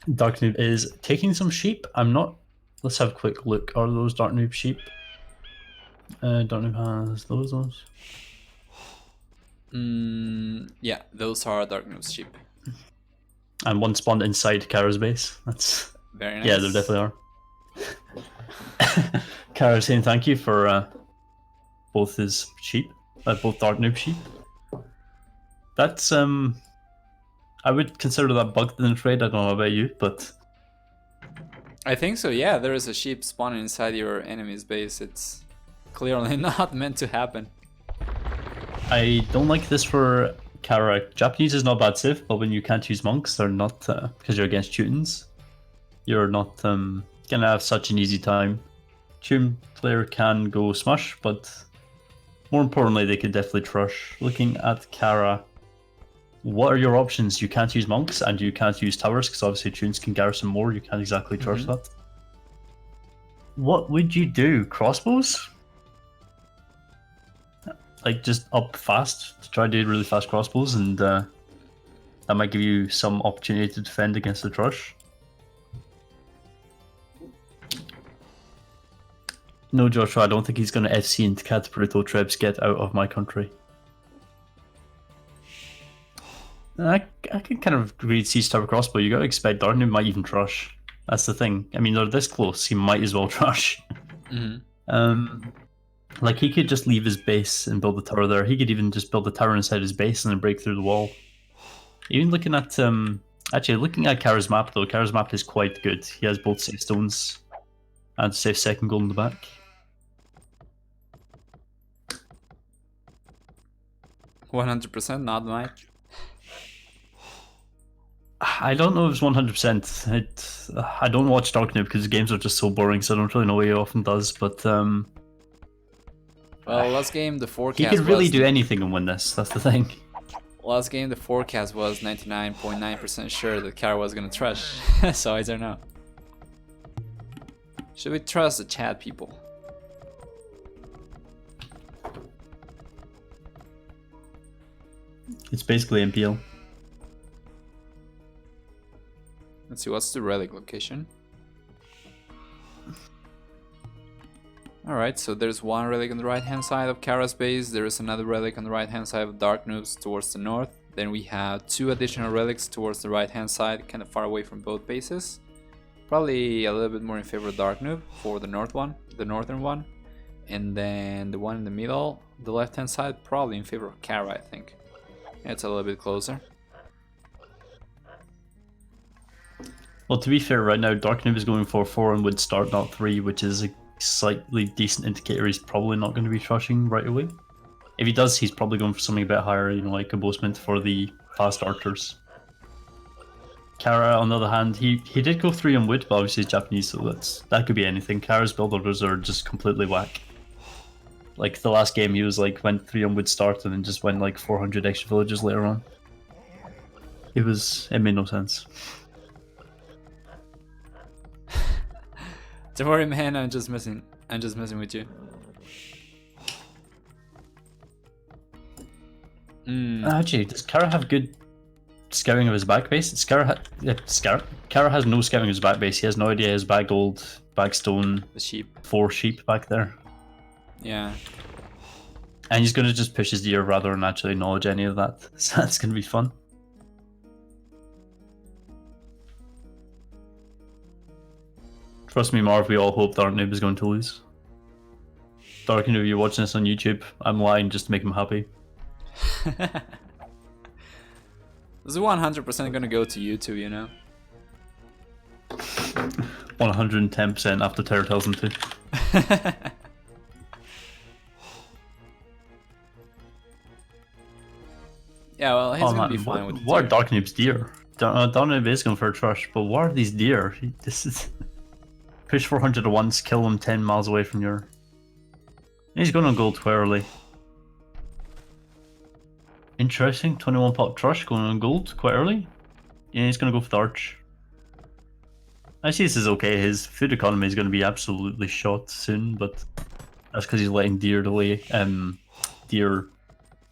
Darknoob is taking some sheep. I'm not. Let's have a quick look. Are those Darknoob sheep? Darknoob has those ones. Yeah, those are Darknoob's sheep. And one spawned inside Kara's base. That's Very nice. yeah, there definitely are. Kara saying thank you for both his sheep, both Darknoob sheep. That's I would consider that bugged in the trade. I don't know about you, but I think so, yeah. There is a sheep spawning inside your enemy's base. It's clearly not meant to happen. I don't like this for Kara. Japanese is not bad civ, but when you can't use monks, they're not because you're against Teutons. You're not gonna have such an easy time. Tune player can go smush, but more importantly, they could definitely trush. Looking at Kara, what are your options? You can't use monks and you can't use towers because obviously tunes can garrison more. You can't exactly trush that. What would you do? Crossbows? Like just up fast to try to do really fast crossbows, and that might give you some opportunity to defend against the trush. No, Joshua, I don't think he's going to FC into Cat Bruto Trebs. Get out of my country. I can kind of agree to Siege Tower Crossbow. You got to expect Darknoob might even trush. That's the thing. I mean, they're this close. He might as well trush. Like, he could just leave his base and build a tower there. He could even just build a tower inside his base and then break through the wall. Even looking at... actually, looking at Kara's map, though, Kara's map is quite good. He has both safe stones and safe second gold in the back. 100% not Mike. I don't know if it's 100%. I don't watch Darknoob because the games are just so boring, so I don't really know what he often does, but... well, last game the forecast he could really do anything and win this, that's the thing. Last game the forecast was 99.9% sure that Kara was gonna trush, so I don't know. Should we trust the chat people? It's basically MPL. Let's see, what's the relic location? Alright, so there's one relic on the right hand side of Kara's base, there is another relic on the right hand side of Darknoob's towards the north. Then we have two additional relics towards the right hand side, kind of far away from both bases. Probably a little bit more in favor of Darknoob for the northern one. And then the one in the middle, the left hand side, probably in favor of Kara, I think. It's a little bit closer. Well, to be fair, right now Darknoob is going for 4 and would start, not 3, which is a slightly decent indicator he's probably not going to be trushing right away. If he does, he's probably going for something a bit higher, you know, like a boastment for the fast archers. Kara, on the other hand, he did go 3 on wood, but obviously he's Japanese, so that could be anything. Kara's build orders are just completely whack. Like the last game, he was like went 3 on wood start and then just went like 400 extra villages later on. It made no sense. Don't worry, man. I'm just messing with you. Actually, does Kara have good scouting of his back base? Kara has no scouting of his back base. He has no idea his back gold, back stone, The sheep. 4 sheep back there. Yeah. And he's going to just push his deer rather than actually acknowledge any of that. So that's going to be fun. Trust me, Marv, we all hope Darknoob is going to lose. Darknoob, you're watching this on YouTube. I'm lying just to make him happy. This is 100% gonna go to YouTube, you know? 110% after Terror tells him to. Yeah, well, he's gonna be fine with it. What are Darknoob's deer? Darknoob is going for a trush, but what are these deer? This is... Push 400 at once, kill them 10 miles away from your... He's going on gold quite early. Interesting, 21 pop trush going on gold quite early. Yeah, he's going to go for the arch. I see this is okay, his food economy is going to be absolutely shot soon, but that's because he's letting deer delay. Deer...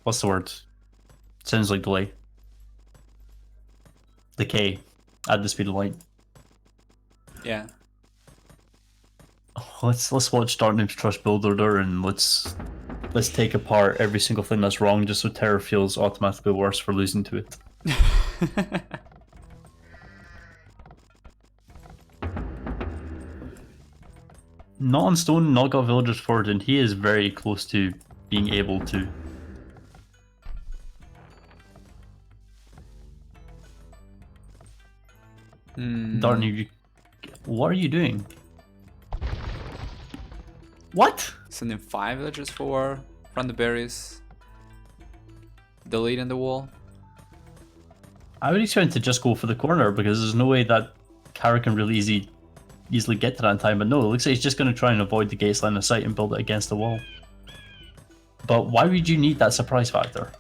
What's the word? Sounds like delay. Decay at the speed of light. Yeah. Let's watch Darknoob's Trust Build Order and let's take apart every single thing that's wrong just so Terror feels automatically worse for losing to it. Not on stone, not got villagers forward, and he is very close to being able to. Darknoob, what are you doing? What? Sending 5 villagers forward, run the berries, deleting the wall. I would expect to just go for the corner because there's no way that Kara can really easily get to that in time. But no, it looks like he's just going to try and avoid the gates line of sight and build it against the wall. But why would you need that surprise factor?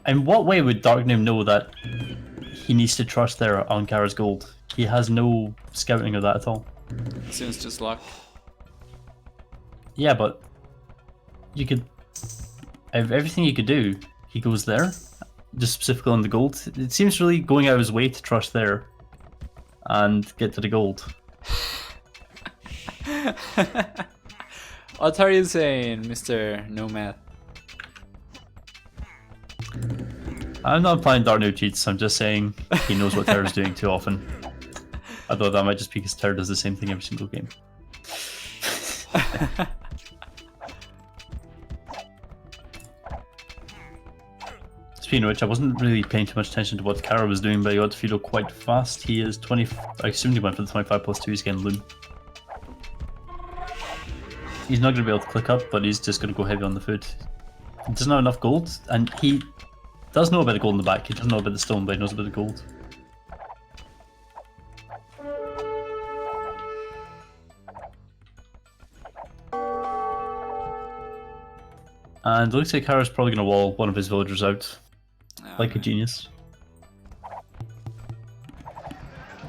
In what way would Darknoob know that he needs to trust there on Kara's gold? He has no scouting of that at all. Seems just luck. Yeah, but you could... Everything you could do, he goes there, just specifically on the gold. It seems really going out of his way to trust there and get to the gold. What are you saying, Mr. Nomad? I'm not applying Darknoob cheats, I'm just saying he knows what Terra's doing too often. Although that might just be because Terra does the same thing every single game. Speaking of which, I wasn't really paying too much attention to what Kara was doing, but he got to Fido quite fast. He is 20. I assumed he went for the 25+2. He's getting Loom. He's not going to be able to click up, but he's just going to go heavy on the food. He doesn't have enough gold, and he does know about the gold in the back. He doesn't know about the stone, but he knows about the gold. And it looks like Kara's probably going to wall one of his villagers out. Like a genius.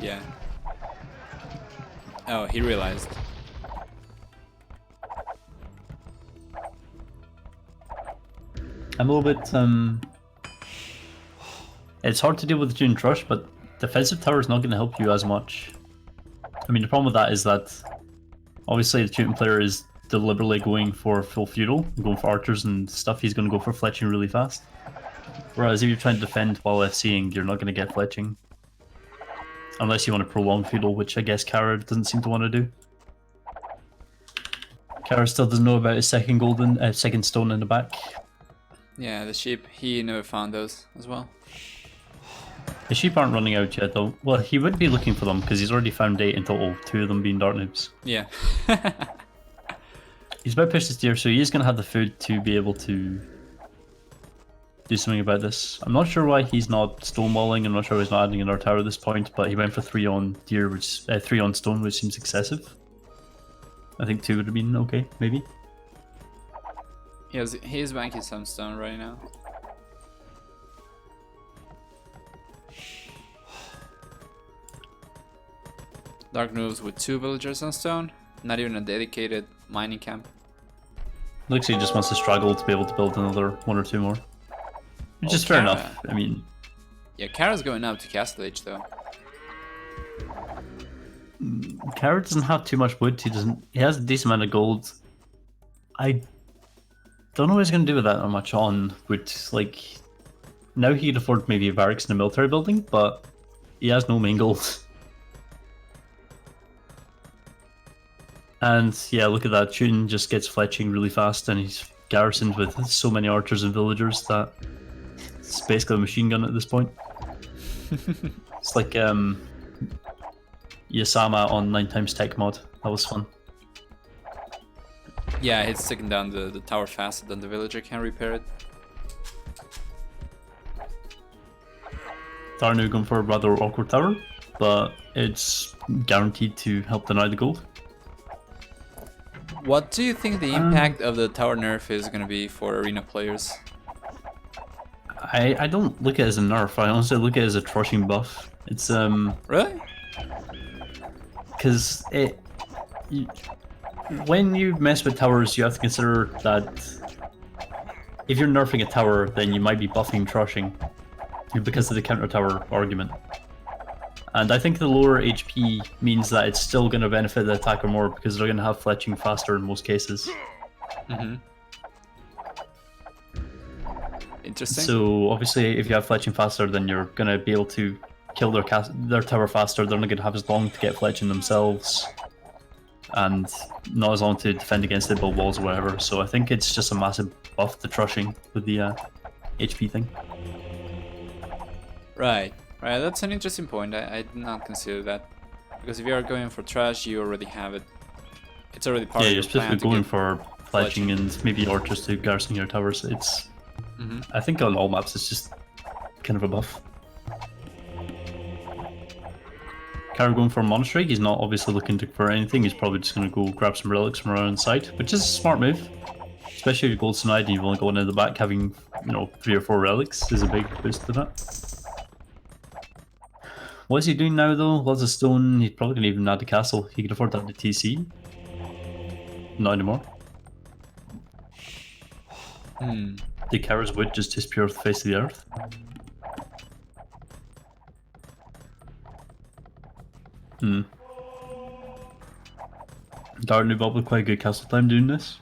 Yeah. Oh, he realized. I'm a little bit, it's hard to deal with the Teuton Trush, but defensive tower is not going to help you as much. I mean, the problem with that is that obviously the Teuton player is deliberately going for full feudal, going for archers and stuff. He's going to go for fletching really fast. Whereas if you're trying to defend while FCing, you're not going to get fletching. Unless you want to prolong feudal, which I guess Kara doesn't seem to want to do. Kara still doesn't know about his second second stone in the back. Yeah, the sheep, he never found those as well. The sheep aren't running out yet though. Well, he would be looking for them because he's already found 8 in total, 2 of them being Darknoobs. Yeah. He's about to push this deer, so he is going to have the food to be able to do something about this. I'm not sure why he's not stonewalling. I'm not sure why he's not adding another tower at this point, but he went for 3 on deer, which 3 on stone, which seems excessive. I think 2 would have been okay, maybe. He's banking some stone right now. Darknoobs with 2 villagers on stone, not even a dedicated mining camp. Looks like he just wants to struggle to be able to build another 1 or 2 more. Which is fair enough, I mean... Yeah, Kara's going up to Castle Age though. Kara doesn't have too much wood, he has a decent amount of gold. I don't know what he's going to do with that much on wood. Like, now he can afford maybe a barracks in a military building, but he has no main gold. And yeah, look at that, Teuton just gets fletching really fast and he's garrisoned with so many archers and villagers that it's basically a machine gun at this point. It's like Yasama on 9x tech mod. That was fun. Yeah, it's taking down the tower faster than the villager can repair it. Darknoob going for a rather awkward tower, but it's guaranteed to help deny the gold. What do you think the impact of the tower nerf is going to be for arena players? I don't look at it as a nerf, I honestly look at it as a trushing buff. It's Really? Because when you mess with towers, you have to consider that if you're nerfing a tower, then you might be buffing trushing because of the counter tower argument. And I think the lower HP means that it's still going to benefit the attacker more because they're going to have fletching faster in most cases. Interesting. So obviously, if you have fletching faster, then you're going to be able to kill their tower faster. They're not going to have as long to get fletching themselves, and not as long to defend against the build walls or whatever. So I think it's just a massive buff to trushing with the HP thing. Right, that's an interesting point. I did not consider that. Because if you are going for trash, you already have it. It's already part of Yeah, your you're plan specifically to going get for fletching and maybe archers to garrison your towers. It's, I think on all maps it's just kind of a buff. Kara going for a monastery, he's not obviously looking for anything, he's probably just going to go grab some relics from around the side, which is a smart move. Especially if you're gold snide and you've only got one in the back, having, 3 or 4 relics is a big boost to that. What is he doing now though? Lots of stone, he's probably going to even add a castle. He can afford to add the TC. Not anymore. The Kara's wood just disappear off the face of the earth. Darknoob probably quite a good castle time doing this.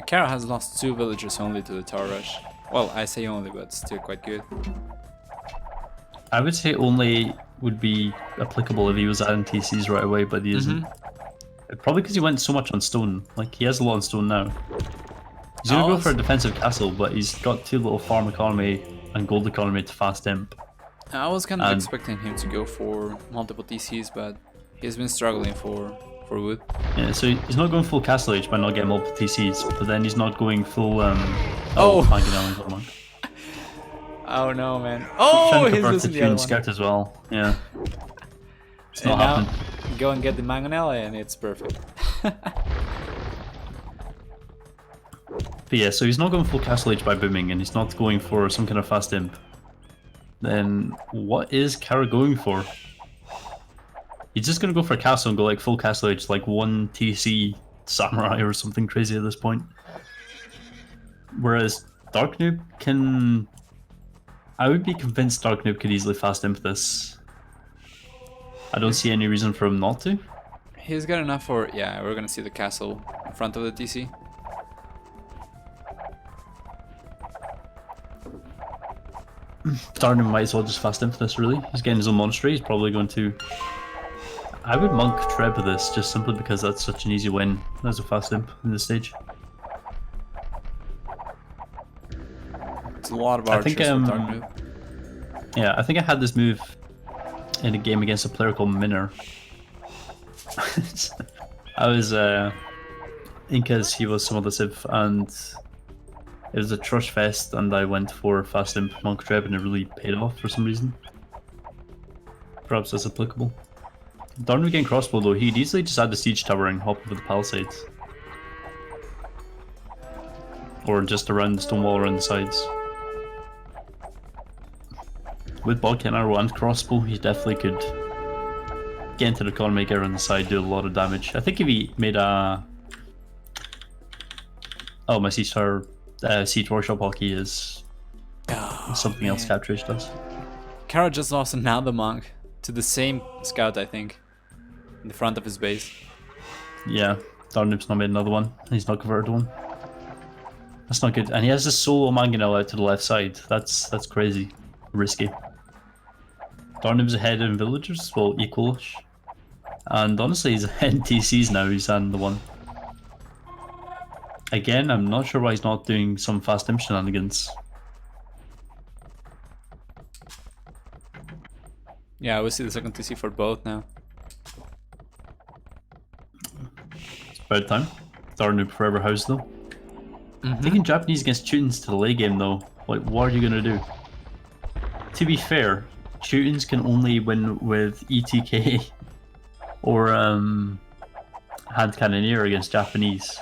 Kara has lost 2 villagers only to the tower rush. Well, I say only, but still quite good. I would say only would be applicable if he was adding TCs right away, but he isn't. Probably because he went so much on stone. Like, he has a lot on stone now. He's gonna go for a defensive castle, but he's got 2 little farm economy and gold economy to fast imp. I was kind of expecting him to go for multiple TCs, but he's been struggling for wood. Yeah, so he's not going full castle age by not getting multiple TCs, but then he's not going full Oh no, man. Oh, he's losing the other one. Scout as well. Yeah. It's not now, happening. go and get the Mangonella and it's perfect. But yeah, so he's not going full castle age by booming, and he's not going for some kind of fast imp. Then what is Kara going for? He's just gonna go for a castle and go like full castle age, like 1 TC samurai or something crazy at this point. Whereas Darknoob can... I would be convinced Darknoob could easily fast imp this. I don't see any reason for him not to. He's got enough for... Yeah, we're gonna see the castle in front of the TC. Darknoob might as well just fast imp this, really. He's getting his own monastery, he's probably going to... I would monk Treb this, just simply because that's such an easy win as a fast imp in this stage. It's a lot of archers with Darknoob. Yeah, I think I had this move in a game against a player called Minner. I was Inca's, he was some other civ, and it was a Trush Fest, and I went for fast imp monk Treb, and it really paid off for some reason. Perhaps that's applicable. Darknoob getting crossbow though, he'd easily just add the siege tower and hop over the palisades. Or just around the stone wall around the sides. With Bogcan Arrow and crossbow, he definitely could get into the economy, get around the side, do a lot of damage. I think if he made a... Oh, my siege tower, siege workshop hockey is something else Captrish does. Kara just lost another monk to the same scout, I think, in the front of his base. Yeah, Darknoob's not made another one. He's not converted one. That's not good. And he has this solo Mangonel out to the left side. That's crazy. Risky. Darknoob's ahead in villagers, well, equal-ish. And honestly, he's ahead in TCs now, he's on the one. Again, I'm not sure why he's not doing some fast imp shenanigans. Yeah, we see the second TC for both now. It's about time. Darknoob forever house though. Taking Japanese against Teutons to the late game though, like what are you gonna do? To be fair, Teutons can only win with ETK or hand cannoneer against Japanese.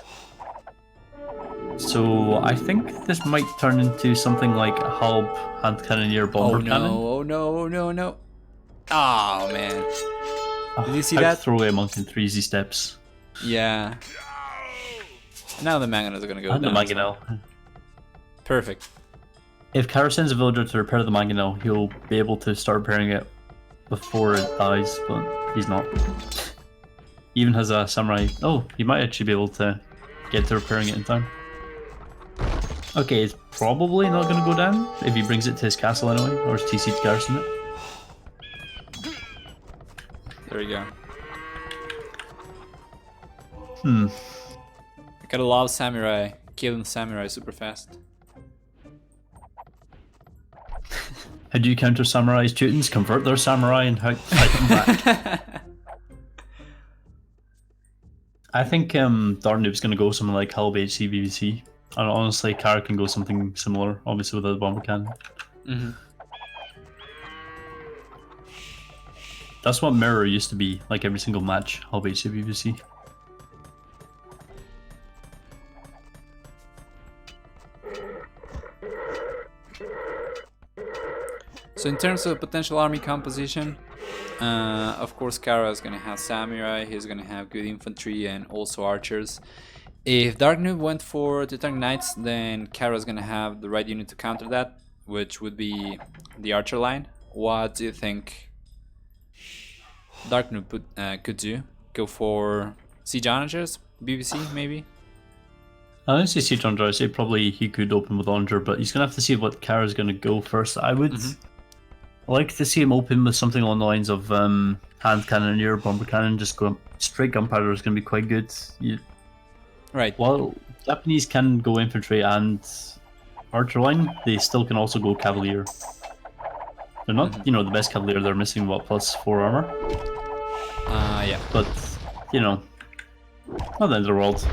So I think this might turn into something like a Halb hand cannoneer bomber cannon. Oh no, oh no, no. Oh man. Did you see I'd that? throw away a monk in 3 easy steps. Yeah. Now the Mangonels are gonna go And the down. Mangonel. Perfect. If Kara sends a villager to repair the mangonel, he'll be able to start repairing it before it dies, but he's not. He even has a samurai. Oh, he might actually be able to get to repairing it in time. Okay, it's probably not going to go down if he brings it to his castle anyway, or his TC to garrison it. There we go. Hmm. I got a lot of samurai. Killing samurai super fast. How do you counter samurai's Teutons? Convert their samurai and fight them back. I think Darknoob's going to go something like Halb HC BBC. And honestly, Kara can go something similar, obviously with a bomber cannon. Mm-hmm. That's what Mirror used to be, like every single match, Halb HC BBC. So in terms of potential army composition, of course Kara is gonna have samurai, he's gonna have good infantry and also archers. If Darknoob went for Teutonic Knights, then Kara is gonna have the right unit to counter that, which would be the archer line. What do you think Darknoob could do? Go for siege onagers, BBC maybe? I don't see Siege Onager. I say probably he could open with Onager, but he's gonna have to see what Kara's gonna go first. I would like to see him open with something along the lines of hand cannoneer, bomber cannon. Just go straight gunpowder is gonna be quite good. Right. While Japanese can go infantry and archer line, they still can also go cavalier. They're not, you know, the best cavalier. They're missing what +4 armor. Yeah. But you know, not the end of the world.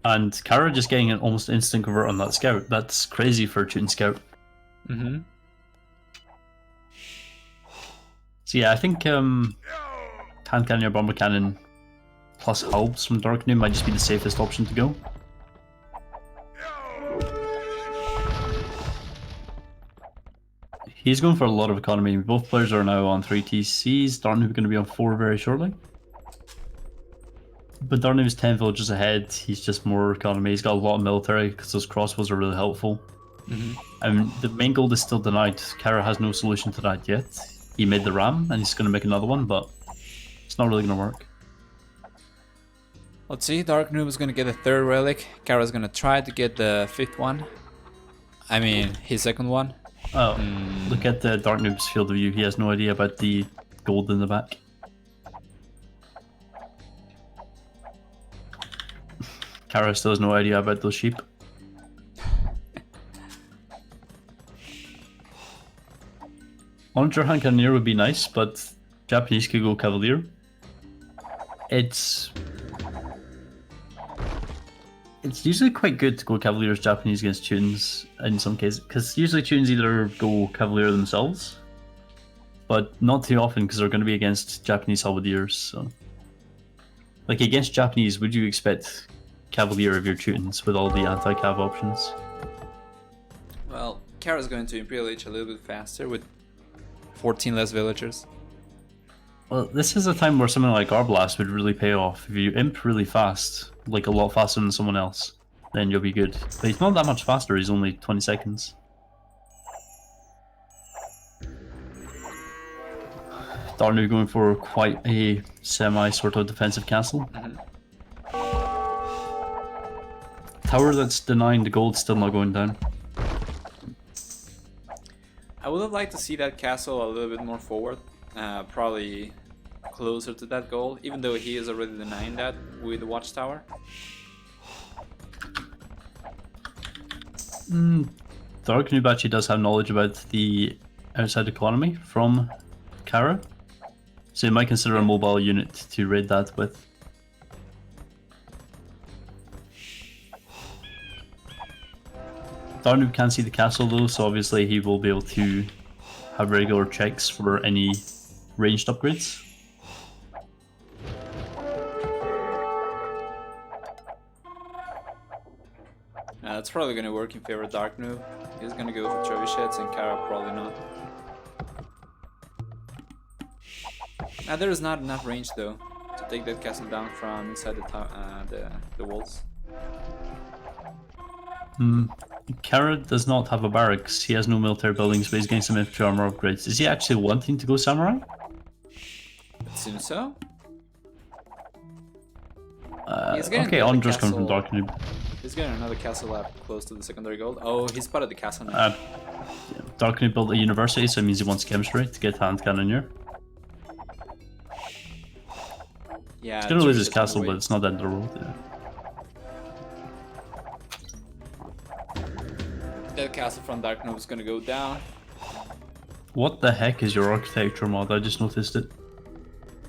And Kara just getting an almost instant convert on that scout. That's crazy for a Teuton scout. Mm-hmm. So yeah, I think hand cannon or bomber cannon plus halbs from Darknoob might just be the safest option to go. He's going for a lot of economy. Both players are now on 3 TCs. Darknoob is going to be on 4 very shortly. But Darknoob is 10 villages ahead. He's just more economy. He's got a lot of military because those crossbows are really helpful. And the main goal is still denied. Kara has no solution to that yet. He made the ram and he's going to make another one, but it's not really going to work. Let's see, Darknoob is gonna get a 3rd relic. Kara's gonna try to get the 5th one. I mean, his 2nd one. Oh, look at the Darknoob's field of view. He has no idea about the gold in the back. Kara still has no idea about those sheep. Onager hand cannoneer would be nice, but Japanese could go cavalier. It's usually quite good to go cavaliers Japanese against Teutons in some cases, because usually Teutons either go cavalier themselves, but not too often because they're going to be against Japanese halberdiers. So, like against Japanese, would you expect cavalier of your Teutons with all the anti-cav options? Well, Kara's going to Imperial Age a little bit faster with 14 less villagers. Well, this is a time where something like Arblast would really pay off. If you imp really fast, like a lot faster than someone else, then you'll be good. But he's not that much faster, he's only 20 seconds. Darknoob going for quite a semi sort of defensive castle. Tower that's denying the gold still not going down. I would have liked to see that castle a little bit more forward. Probably closer to that goal, even though he is already denying that with the watchtower. Darknoob actually does have knowledge about the outside economy from Kara, so you might consider a mobile unit to raid that with. Darknoob can't see the castle though, so obviously he will be able to have regular checks for any ranged upgrades. That's probably going to work in favor of Darknoob. He's going to go for trebuchets and Kara probably not. Now there is not enough range though to take that castle down from inside the the walls. Kara does not have a barracks. He has no military buildings, but he's getting some infantry armor upgrades. Is he actually wanting to go samurai? It seems so. Okay, Andre's coming from Darknoob. He's getting another castle up close to the secondary gold. Oh, he spotted the castle now. Darknoob built a university, so it means he wants chemistry to get hand cannoneer. Yeah, He's gonna lose his castle, but it's not the end of the road. Yeah. That castle from Darknoob is gonna go down. What the heck is your architecture mod? I just noticed it.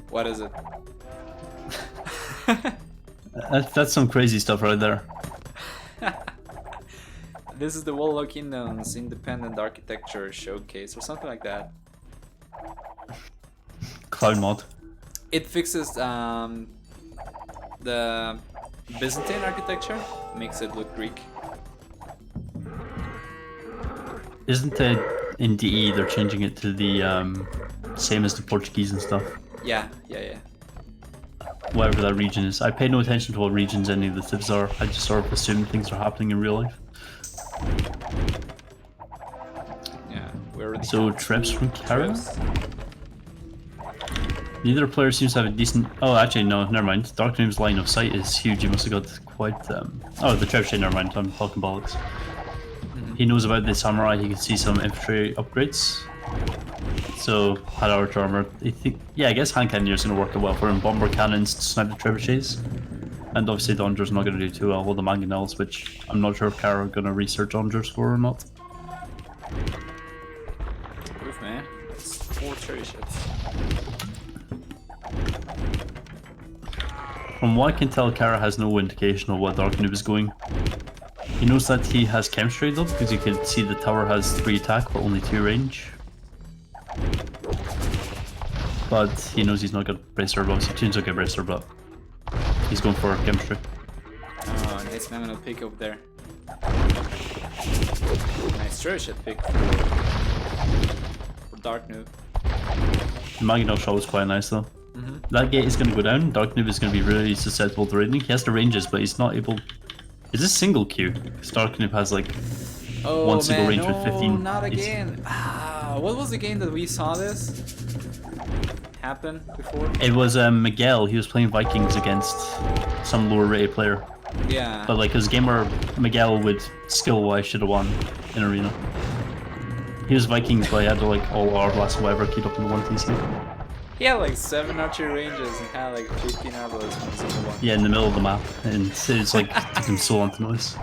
What is it? That's some crazy stuff right there. This is the Warlock Kingdom's Independent Architecture Showcase or something like that. Cloud mod. It fixes the Byzantine architecture, makes it look Greek. Isn't it in DE they're changing it to the same as the Portuguese and stuff? Yeah. Whatever that region is. I pay no attention to what regions any of the civs are. I just sort of assume things are happening in real life. Yeah, we already so Trebs from Kara? Neither player seems to have a decent... Oh, actually, no, never mind. Darknoob's line of sight is huge. He must have got quite... Oh, the Trebs, never mind. I'm talking bollocks. He knows about the samurai. He can see some infantry upgrades. So, had archer armor. Yeah, I guess hand cannoneers going to work out well for him. Bomber cannons to snipe the trebuchets. And obviously the Onger's not going to do too well with the mangonels, which I'm not sure if Kara are going to research Onger's for or not. Oof, man. That's 4 cherry ships. From what I can tell, Kara has no indication of where Darknoob is going. He knows that he has chemistry though, because you can see the tower has 3 attack but only 2 range. But he knows he's not got bracer bow, so Teutons don't get bracer, but he's going for chemistry. Oh, nice nominal pick over there. Nice cherry ship pick for Darknoob. The Mangonel shot was quite nice though. That gate is going to go down. Darknoob is going to be really susceptible to raiding. He has the ranges, but he's not able... Is this single queue? Because Darknoob has like one single range with 15. Not again. What was the game that we saw this happen before? It was Miguel. He was playing Vikings against some lower rated player. Yeah. But like his game where Miguel would skill-wise should have won in arena. He was Vikings, but he had to like all R-blast or whatever keep up in the 1TC. He had like 7 archery ranges and had like 15 arrows from single one. Yeah, in the middle of the map, and it's like took him so long to notice.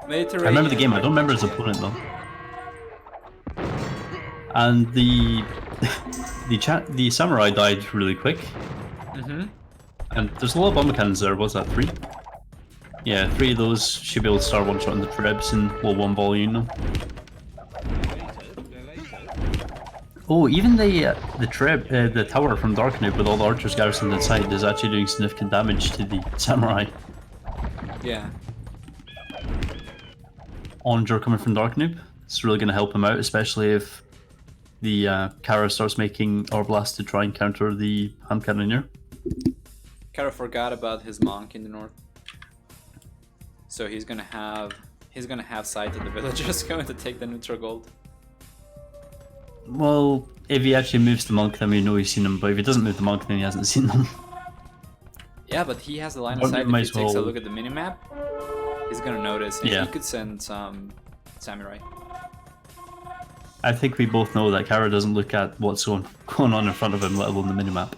I remember the game. I don't remember his opponent though. And the samurai died really quick. And there's a lot of bomber cannons there. Was that 3? Yeah, 3 of those should be able to start one-shotting the Trebs in one volume now. Oh, even the tower from Darknoob with all the archers garrisoned inside is actually doing significant damage to the samurai. Yeah. Onger coming from Darknoob. It's really going to help him out, especially if the Kara starts making Orblast to try and counter the hand cannoneer. Kara forgot about his monk in the north, so he's gonna have sight of the villagers going to take the neutral gold. Well, if he actually moves the monk, then we know he's seen them. But if he doesn't move the monk, then he hasn't seen them. Yeah, but he has the line of sight. If he takes a look at the minimap, he's gonna notice. And he could send some samurai. I think we both know that Kara doesn't look at what's going on in front of him, let alone the minimap.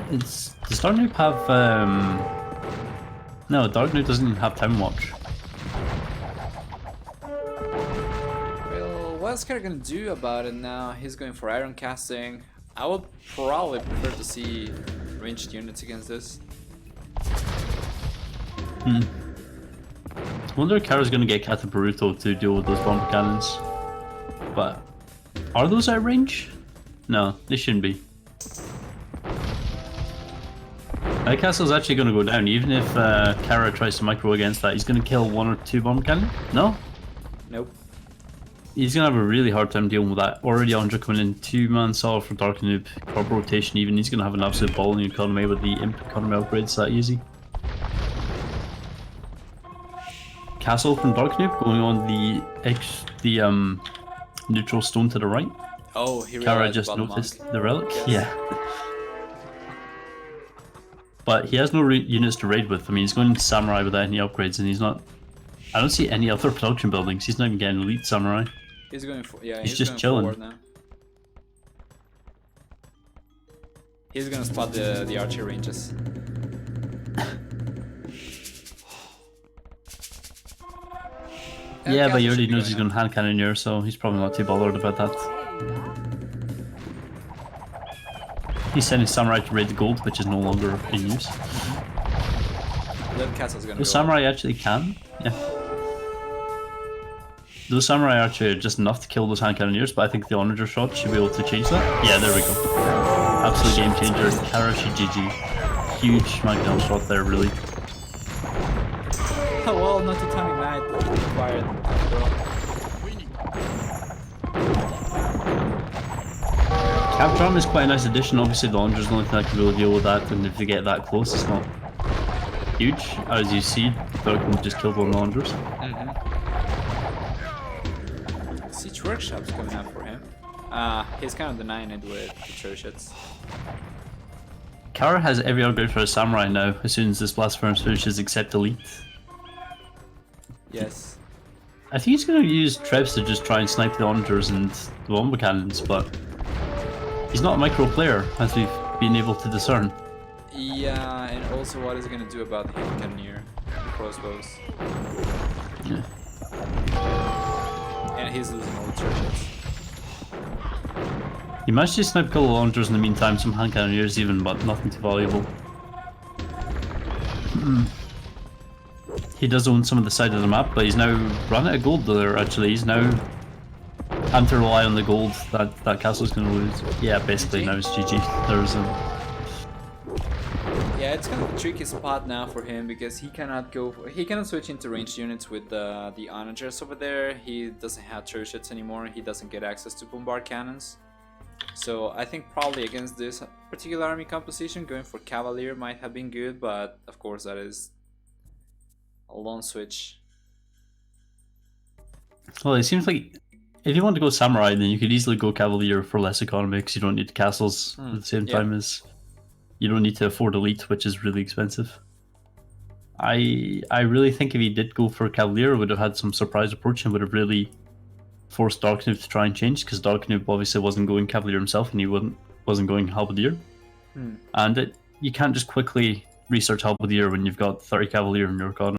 Does Darknoob have... No, Darknoob doesn't even have Time Watch. Well, what's Kara gonna do about it now? He's going for iron casting. I would probably prefer to see ranged units against this. I wonder if Kara's gonna get Katabaruto to deal with those bomber cannons. But are those out range? No, they shouldn't be. That castle's actually gonna go down. Even if Kara tries to micro against that, he's gonna kill 1 or 2 bomber cannon? No? Nope. He's gonna have a really hard time dealing with that. Already Andre coming in 2-man saw for Darknoob, corp rotation even. He's gonna have an absolute ball in the economy with the imp economy upgrades that easy. Castle from Darknoob going on the neutral stone to the right. Oh, he Kara realized just bottom noticed monk. the relic. Yes. Yeah. But he has no units to raid with. I mean, he's going samurai without any upgrades, and he's not. I don't see any other production buildings. He's not even getting elite samurai. He's going for He's just going chilling. forward now. He's gonna spot the archer ranges. Yeah, but he already knows he's going to hand cannoneer, so he's probably not too bothered about that. He's sending samurai to raid the gold, which is no longer in use. That castle's gonna Those go samurai actually can. Yeah. Those samurai are actually just enough to kill those hand cannoneers, but I think the onager shot should be able to change that. Yeah, there we go. Absolute game changer. Karashi GG. Huge smackdown shot there, really. Oh well, not a tonic knight required after all. Cap drum is quite a nice addition. Obviously, the onagers the only thing that can really deal with that, and if they get that close, it's not huge. As you see, Darknoob just killed one of the onagers. Siege Workshop's coming up for him. He's kind of denying it with the churches. Kara has every upgrade for a samurai now, as soon as this blast furnace finishes, except elite. Yes. I think he's going to use Trebs to just try and snipe the onagers and the bomba cannons, but he's not a micro player, as we've been able to discern. Yeah, and also what is he gonna do about the cannoneer, the crossbows? Yeah. And he's losing all the churches. He managed to snipe a couple of onagers in the meantime, some hand cannoneers even, but nothing too valuable. He does own some of the side of the map, but he's now run out of gold there, actually. He's now having to rely on the gold that castle's going to lose. Yeah, basically GG. now it's GG. There's Yeah, it's kind of a tricky spot now for him because he cannot switch into ranged units with the onagers over there. He doesn't have churches anymore. He doesn't get access to bombard cannons. So I think probably against this particular army composition, going for Cavalier might have been good, but of course that is a lone switch. Well, it seems like if you want to go samurai, then you could easily go cavalier for less economy because you don't need the castles at the same time as you don't need to afford elite, which is really expensive. I really think if he did go for cavalier, would have had some surprise approach and would have really forced Darknoob to try and change, because Darknoob obviously wasn't going cavalier himself and he wasn't going halberdier. And you can't just quickly research halberdier when you've got 30 cavalier in your economy.